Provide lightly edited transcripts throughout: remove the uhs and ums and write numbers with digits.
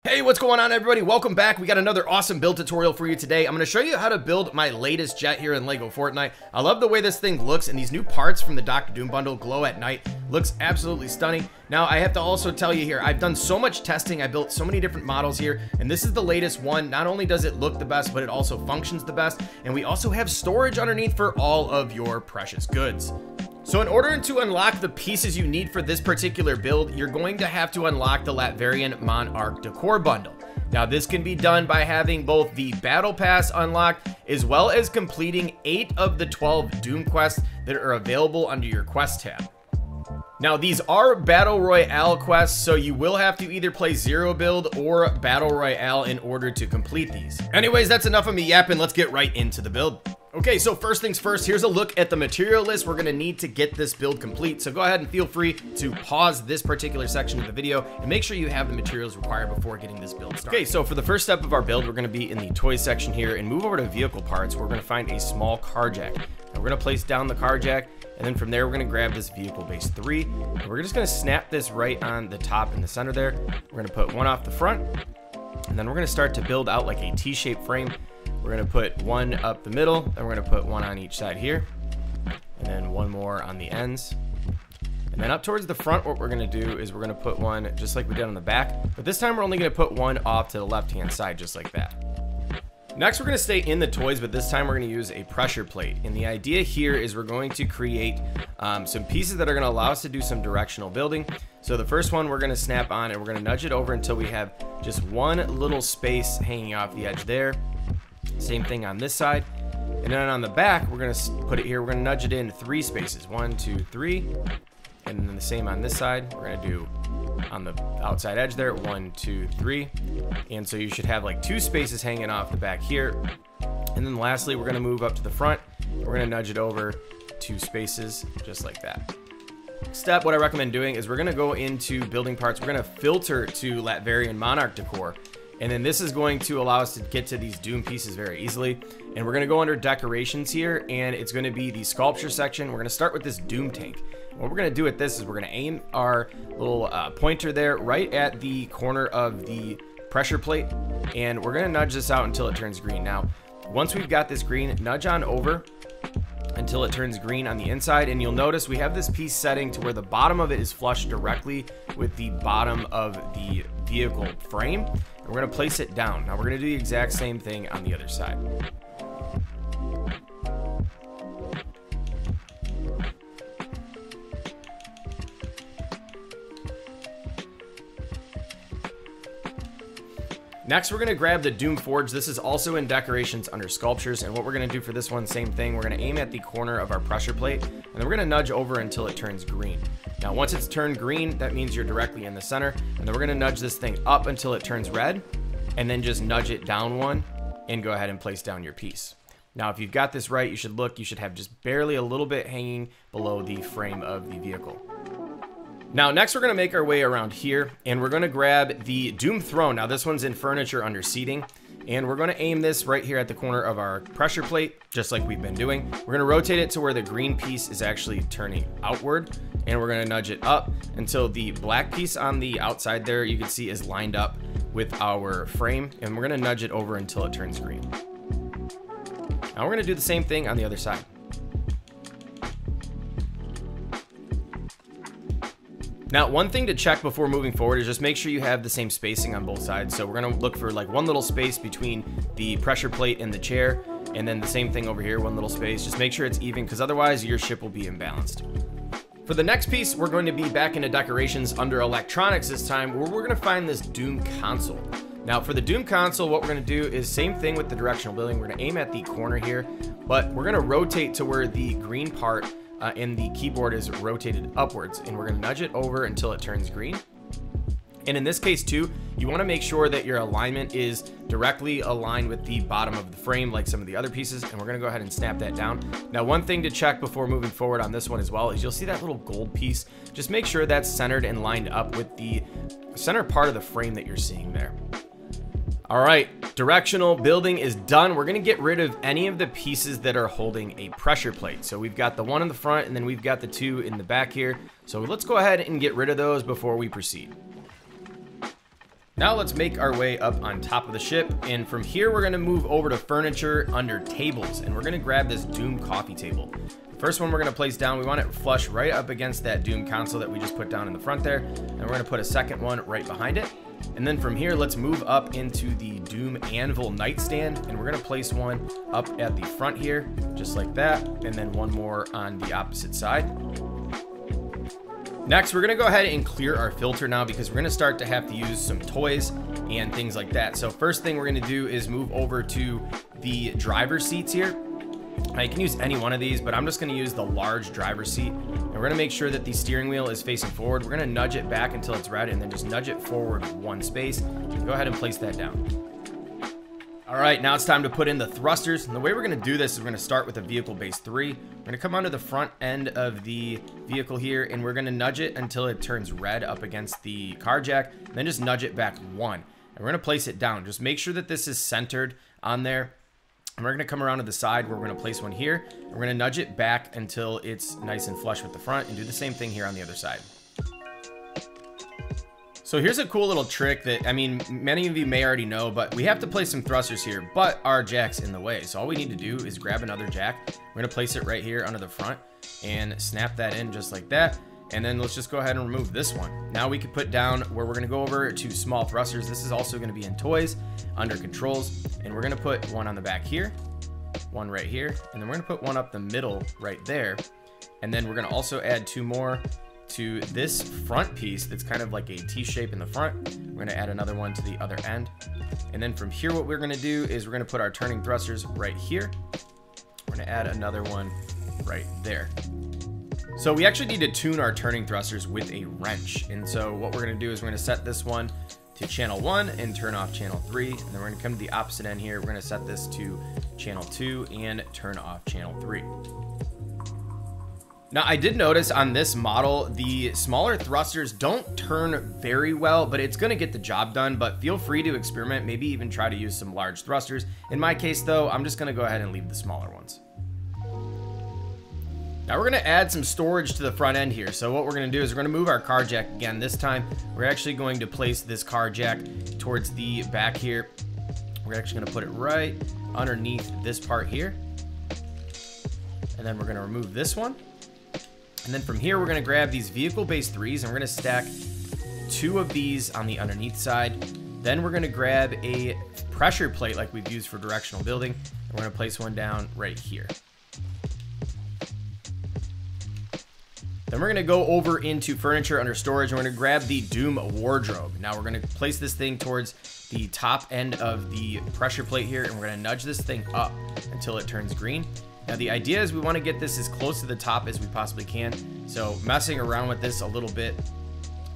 Hey, what's going on, everybody? Welcome back. We got another awesome build tutorial for you today. I'm going to show you how to build my latest jet here in LEGO Fortnite. I love the way this thing looks, and these new parts from the Dr. Doom bundle glow at night. Looks absolutely stunning. Now, I have to also tell you here, I've done so much testing. I built so many different models here, and this is the latest one. Not only does it look the best, but it also functions the best. And we also have storage underneath for all of your precious goods. So in order to unlock the pieces you need for this particular build, you're going to have to unlock the Latverian Monarch Decor Bundle. Now, this can be done by having both the Battle Pass unlocked, as well as completing 8 of the 12 Doom quests that are available under your quest tab. Now, these are Battle Royale quests, so you will have to either play Zero Build or Battle Royale in order to complete these. Anyways, that's enough of me yapping. Let's get right into the build. Okay, so first things first, here's a look at the material list we're gonna need to get this build complete. So go ahead and feel free to pause this particular section of the video and make sure you have the materials required before getting this build started. Okay, so for the first step of our build, we're gonna be in the toy section here and move over to vehicle parts. We're gonna find a small car jack. Now we're gonna place down the car jack, and then from there, we're gonna grab this vehicle base 3, and we're just gonna snap this right on the top in the center there. We're gonna put one off the front, and then we're gonna start to build out like a T-shaped frame. We're gonna put one up the middle, then we're gonna put one on each side here, and then one more on the ends. And then up towards the front, what we're gonna do is we're gonna put one just like we did on the back, but this time we're only gonna put one off to the left-hand side, just like that. Next, we're gonna stay in the toys, but this time we're gonna use a pressure plate. And the idea here is we're going to create some pieces that are gonna allow us to do some directional building. So the first one we're gonna snap on, and we're gonna nudge it over until we have just one little space hanging off the edge there. Same thing on this side, and then on the back we're gonna put it here. We're gonna nudge it in 3 spaces, 1, 2, 3, and then the same on this side. We're gonna do on the outside edge there, 1, 2, 3, and so you should have like 2 spaces hanging off the back here. And then lastly, we're gonna move up to the front. We're gonna nudge it over 2 spaces, just like that. Step, what I recommend doing is we're gonna go into building parts. We're gonna filter to Latverian Monarch Decor. And then this is going to allow us to get to these Doom pieces very easily. And we're gonna go under decorations here, and it's gonna be the sculpture section. We're gonna start with this Doom tank. What we're gonna do with this is we're gonna aim our little pointer there right at the corner of the pressure plate, and we're gonna nudge this out until it turns green. Now, once we've got this green, nudge on over until it turns green on the inside, and you'll notice we have this piece setting to where the bottom of it is flush directly with the bottom of the vehicle frame. And we're gonna place it down. Now we're gonna do the exact same thing on the other side. Next, we're gonna grab the Doom Forge. This is also in decorations under sculptures, and what we're gonna do for this one, same thing. We're gonna aim at the corner of our pressure plate, and then we're gonna nudge over until it turns green. Now, once it's turned green, that means you're directly in the center, and then we're gonna nudge this thing up until it turns red, and then just nudge it down one, and go ahead and place down your piece. Now, if you've got this right, you should have just barely a little bit hanging below the frame of the vehicle. Now, next we're gonna make our way around here, and we're gonna grab the Doom Throne. Now, this one's in furniture under seating, and we're gonna aim this right here at the corner of our pressure plate, just like we've been doing. We're gonna rotate it to where the green piece is actually turning outward, and we're gonna nudge it up until the black piece on the outside there, you can see, is lined up with our frame, and we're gonna nudge it over until it turns green. Now we're gonna do the same thing on the other side. Now, one thing to check before moving forward is just make sure you have the same spacing on both sides. So we're gonna look for like one little space between the pressure plate and the chair, and then the same thing over here, one little space. Just make sure it's even, because otherwise your ship will be imbalanced. For the next piece, we're going to be back into decorations under electronics this time, where we're gonna find this Doom console. Now, for the Doom console, what we're gonna do is same thing with the directional building. We're gonna aim at the corner here, but we're gonna rotate to where the green part in the keyboard is rotated upwards, and we're gonna nudge it over until it turns green. And in this case too, you wanna make sure that your alignment is directly aligned with the bottom of the frame like some of the other pieces, and we're gonna go ahead and snap that down. Now, one thing to check before moving forward on this one as well is you'll see that little gold piece. Just make sure that's centered and lined up with the center part of the frame that you're seeing there. All right, directional building is done. We're gonna get rid of any of the pieces that are holding a pressure plate. So we've got the one in the front, and then we've got the 2 in the back here. So let's go ahead and get rid of those before we proceed. Now let's make our way up on top of the ship, and from here we're gonna move over to furniture under tables, and we're gonna grab this Doom coffee table. The first one we're gonna place down, we want it flush right up against that Doom console that we just put down in the front there, and we're gonna put a second one right behind it. And then from here, let's move up into the Doom Anvil nightstand, and we're gonna place one up at the front here, just like that, and then one more on the opposite side. Next, we're gonna go ahead and clear our filter now because we're gonna start to have to use some toys and things like that. So first thing we're gonna do is move over to the driver's seats here. Now you can use any one of these, but I'm just gonna use the large driver's seat. And we're gonna make sure that the steering wheel is facing forward. We're gonna nudge it back until it's red and then just nudge it forward one space. Go ahead and place that down. All right, now it's time to put in the thrusters. And the way we're gonna do this is we're gonna start with a vehicle base 3. We're gonna come onto the front end of the vehicle here, and we're gonna nudge it until it turns red up against the car jack, and then just nudge it back 1. And we're gonna place it down. Just make sure that this is centered on there. And we're gonna come around to the side where we're gonna place one here. And we're gonna nudge it back until it's nice and flush with the front, and do the same thing here on the other side. So here's a cool little trick that, I mean, many of you may already know, but we have to place some thrusters here, but our jack's in the way. So all we need to do is grab another jack. We're gonna place it right here under the front and snap that in just like that. And then let's just go ahead and remove this one. Now we can put down where we're gonna go over to small thrusters. This is also gonna be in toys, under controls. And we're gonna put one on the back here, one right here, and then we're gonna put one up the middle right there. And then we're gonna also add 2 more to this front piece that's kind of like a T shape in the front. We're gonna add another one to the other end. And then from here, what we're gonna do is we're gonna put our turning thrusters right here. We're gonna add another one right there. So we actually need to tune our turning thrusters with a wrench. And so what we're gonna do is we're gonna set this one to channel 1 and turn off channel 3. And then we're gonna come to the opposite end here. We're gonna set this to channel 2 and turn off channel 3. Now, I did notice on this model, the smaller thrusters don't turn very well, but it's gonna get the job done. But feel free to experiment, maybe even try to use some large thrusters. In my case though, I'm just gonna go ahead and leave the smaller ones. Now we're gonna add some storage to the front end here. So what we're gonna do is we're gonna move our car jack again. This time, we're actually going to place this car jack towards the back here. We're actually gonna put it right underneath this part here. And then we're gonna remove this one. And then from here, we're gonna grab these vehicle base 3s and we're gonna stack 2 of these on the underneath side. Then we're gonna grab a pressure plate like we've used for directional building. And we're gonna place one down right here. Then we're gonna go over into furniture under storage and we're gonna grab the Doom wardrobe. Now we're gonna place this thing towards the top end of the pressure plate here, and we're gonna nudge this thing up until it turns green. Now the idea is we want to get this as close to the top as we possibly can. So messing around with this a little bit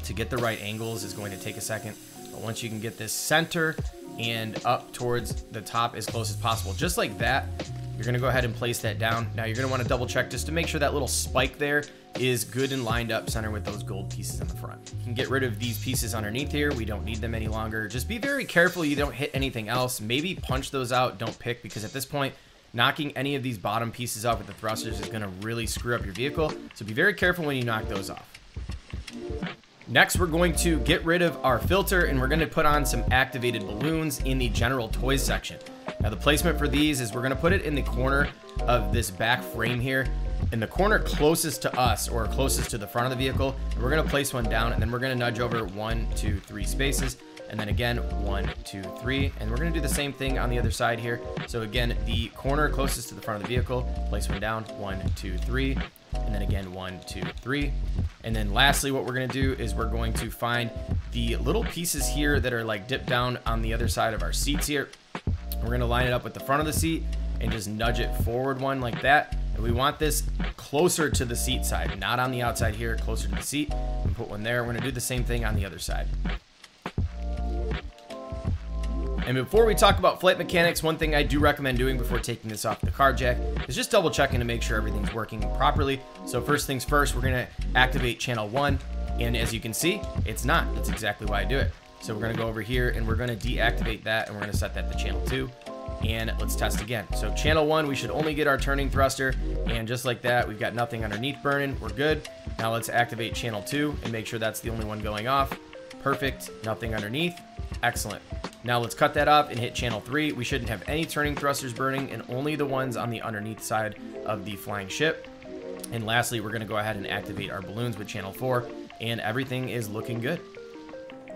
to get the right angles is going to take a second. But once you can get this center and up towards the top as close as possible, just like that, you're going to go ahead and place that down. Now you're going to want to double check just to make sure that little spike there is good and lined up center with those gold pieces in the front. You can get rid of these pieces underneath here. We don't need them any longer. Just be very careful you don't hit anything else. Maybe punch those out, don't pick, because at this point, knocking any of these bottom pieces off with the thrusters is going to really screw up your vehicle. So be very careful when you knock those off. Next, we're going to get rid of our filter and we're going to put on some activated balloons in the general toys section. Now the placement for these is we're going to put it in the corner of this back frame here, in the corner closest to us or closest to the front of the vehicle. And we're going to place one down and then we're going to nudge over 1, 2, 3 spaces. And then again, 1, 2, 3. And we're gonna do the same thing on the other side here. So again, the corner closest to the front of the vehicle, place one down, 1, 2, 3. And then again, 1, 2, 3. And then lastly, what we're gonna do is we're going to find the little pieces here that are like dipped down on the other side of our seats here. We're gonna line it up with the front of the seat and just nudge it forward one like that. And we want this closer to the seat side, not on the outside here, closer to the seat. And put one there. We're gonna do the same thing on the other side. And before we talk about flight mechanics, one thing I do recommend doing before taking this off the car jack is just double checking to make sure everything's working properly. So first things first, we're gonna activate channel 1. And as you can see, it's not. That's exactly why I do it. So we're gonna go over here and we're gonna deactivate that and we're gonna set that to channel 2. And let's test again. So channel 1, we should only get our turning thruster. And just like that, we've got nothing underneath burning. We're good. Now let's activate channel 2 and make sure that's the only one going off. Perfect. Nothing underneath. Excellent. Now let's cut that off and hit channel 3. We shouldn't have any turning thrusters burning and only the ones on the underneath side of the flying ship. And lastly, we're going to go ahead and activate our balloons with channel 4, and everything is looking good.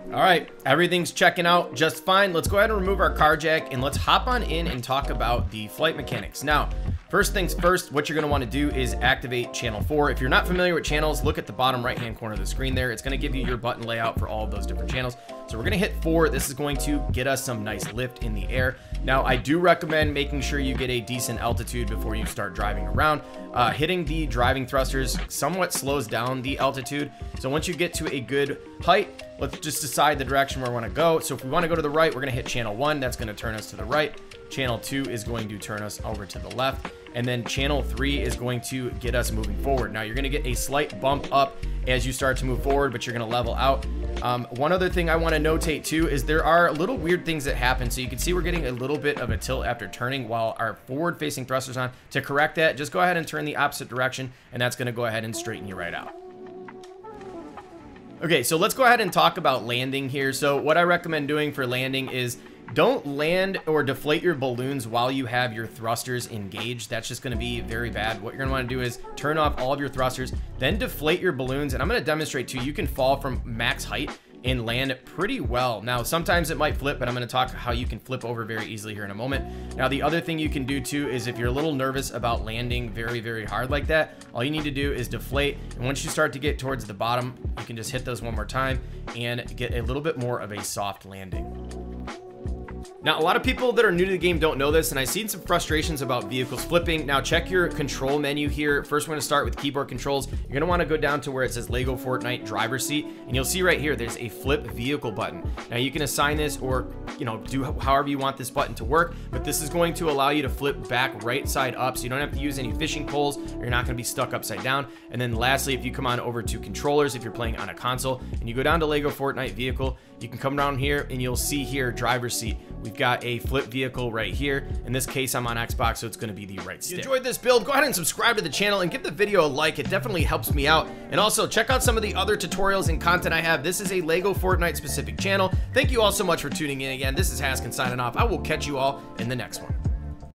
All right, everything's checking out just fine. Let's go ahead and remove our car jack and let's hop on in and talk about the flight mechanics. Now, first things first, what you're going to want to do is activate channel 4. If you're not familiar with channels, look at the bottom right hand corner of the screen there. It's going to give you your button layout for all of those different channels. So we're going to hit 4. This is going to get us some nice lift in the air. Now, I do recommend making sure you get a decent altitude before you start driving around. Hitting the driving thrusters somewhat slows down the altitude. So once you get to a good height, let's just decide the direction where we want to go. So if we want to go to the right, we're going to hit channel 1. That's going to turn us to the right. Channel 2 is going to turn us over to the left. And then channel 3 is going to get us moving forward. Now you're going to get a slight bump up as you start to move forward, but you're going to level out. One other thing I want to notate too is there are little weird things that happen. So you can see we're getting a little bit of a tilt after turning while our forward facing thrusters on. To correct that, just go ahead and turn the opposite direction, and that's going to go ahead and straighten you right out. Okay, so let's go ahead and talk about landing here. So what I recommend doing for landing is don't land or deflate your balloons while you have your thrusters engaged. That's just going to be very bad. What you're going to want to do is turn off all of your thrusters, then deflate your balloons. And I'm going to demonstrate too, you can fall from max height and land pretty well. Now, sometimes it might flip, but I'm going to talk how you can flip over very easily here in a moment. Now, the other thing you can do too is if you're a little nervous about landing very, very hard like that, all you need to do is deflate. And once you start to get towards the bottom, you can just hit those one more time and get a little bit more of a soft landing. Now, a lot of people that are new to the game don't know this, and I've seen some frustrations about vehicles flipping. Now, check your control menu here. First, we're going to start with keyboard controls. You're going to want to go down to where it says LEGO Fortnite driver seat, and you'll see right here, there's a flip vehicle button. Now, you can assign this or, do however you want this button to work, but this is going to allow you to flip back right side up, so you don't have to use any fishing poles, or you're not going to be stuck upside down. And then lastly, if you come on over to controllers, if you're playing on a console, and you go down to LEGO Fortnite vehicle, you can come down here and you'll see here driver's seat. We've got a flip vehicle right here. In this case, I'm on Xbox, so it's going to be the right stick. If you enjoyed this build, go ahead and subscribe to the channel and give the video a like. It definitely helps me out. And also check out some of the other tutorials and content I have. This is a LEGO Fortnite specific channel. Thank you all so much for tuning in again. This is Haskin signing off. I will catch you all in the next one.